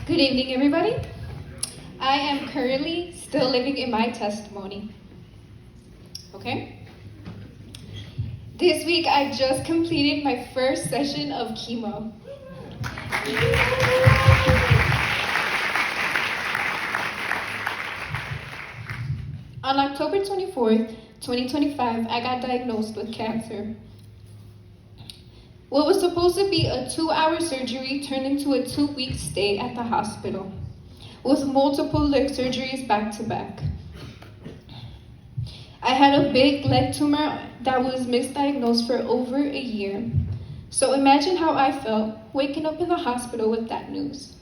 Good evening, everybody. I am currently still living in my testimony. Okay? This week, I just completed my first session of chemo. On October 24th, 2025, I got diagnosed with cancer. What was supposed to be a 2-hour surgery turned into a 2-week stay at the hospital, with multiple leg surgeries back to back. I had a big leg tumor that was misdiagnosed for over a year. So imagine how I felt waking up in the hospital with that news.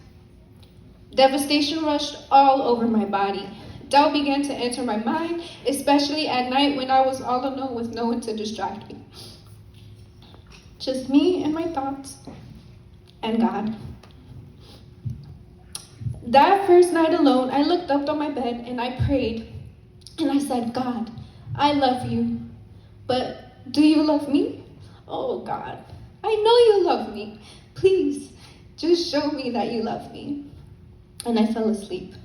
Devastation rushed all over my body. Doubt began to enter my mind, especially at night when I was all alone with no one to distract me. Just me and my thoughts, and God. That first night alone, I looked up on my bed and I prayed. And I said, God, I love you, but do you love me? Oh God, I know you love me. Please, just show me that you love me. And I fell asleep.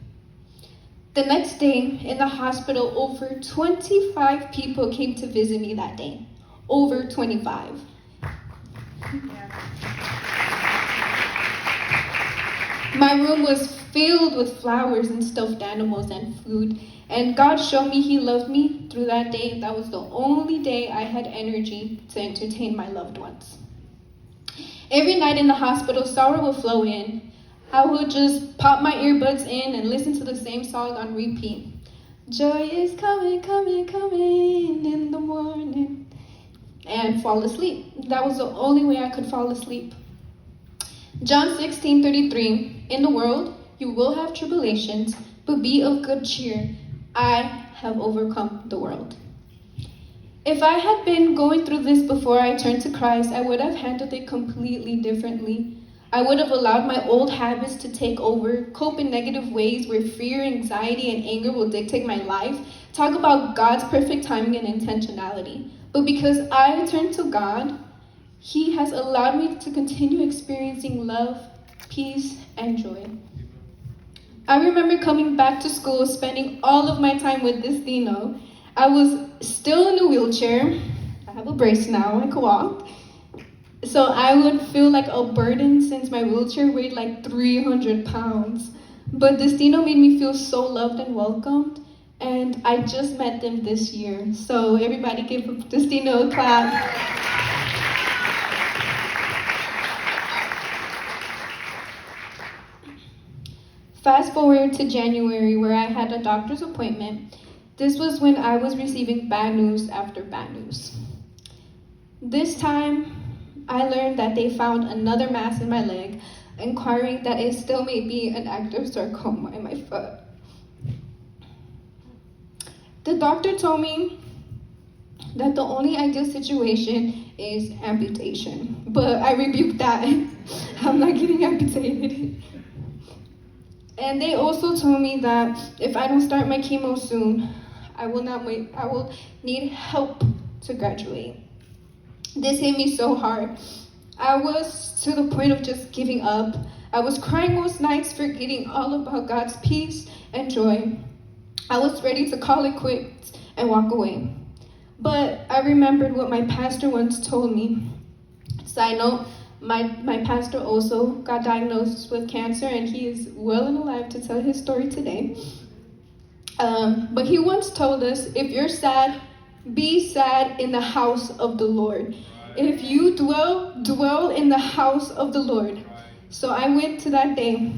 The next day in the hospital, over 25 people came to visit me that day. Over 25. My room was filled with flowers and stuffed animals and food, and God showed me He loved me through that day. That was the only day I had energy to entertain my loved ones. Every night in the hospital, sorrow would flow in. I would just pop my earbuds in and listen to the same song on repeat. Joy is coming, coming, coming in the morning. And fall asleep. That was the only way I could fall asleep. John 16:33, in the world you will have tribulations, but be of good cheer. I have overcome the world. If I had been going through this before I turned to Christ, I would have handled it completely differently. I would have allowed my old habits to take over, cope in negative ways where fear, anxiety, and anger will dictate my life, talk about God's perfect timing and intentionality. But because I turned to God, He has allowed me to continue experiencing love, peace, and joy. I remember coming back to school, spending all of my time with this Dino. I was still in a wheelchair. I have a brace now, I can walk. So I would feel like a burden since my wheelchair weighed like 300 pounds. But this Dino made me feel so loved and welcomed. And I just met them this year. So everybody give Destino a clap. Fast forward to January, where I had a doctor's appointment. This was when I was receiving bad news after bad news. This time, I learned that they found another mass in my leg, inquiring that it still may be an active sarcoma in my foot. The doctor told me that the only ideal situation is amputation, but I rebuked that. I'm not getting amputated. And they also told me that if I don't start my chemo soon, I will need help to graduate. This hit me so hard. I was to the point of just giving up. I was crying most nights, forgetting all about God's peace and joy. I was ready to call it quits and walk away. But I remembered what my pastor once told me. Side note, my pastor also got diagnosed with cancer, and he is well and alive to tell his story today. But he once told us, if you're sad, be sad in the house of the Lord. If you dwell in the house of the Lord. So I went to that day,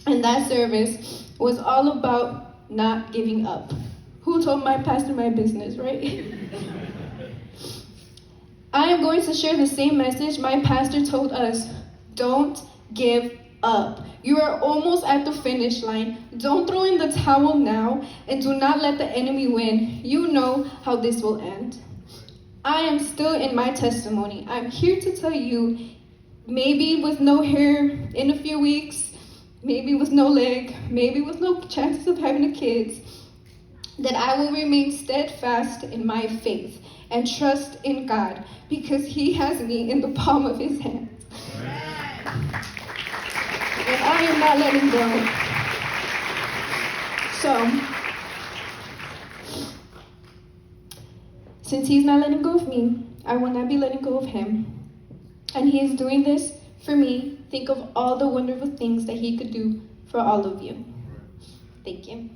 and that service was all about not giving up. Who told my pastor my business, right? I am going to share the same message my pastor told us. Don't give up. You are almost at the finish line. Don't throw in the towel now, and do not let the enemy win. You know how this will end. I am still in my testimony. I'm here to tell you, maybe with no hair in a few weeks, maybe with no leg, maybe with no chances of having a kid, that I will remain steadfast in my faith and trust in God, because He has me in the palm of His hands. And I am not letting go. So, since he's not letting go of me, I will not be letting go of him. And he is doing this for me. Think of all the wonderful things that he could do for all of you. Thank you.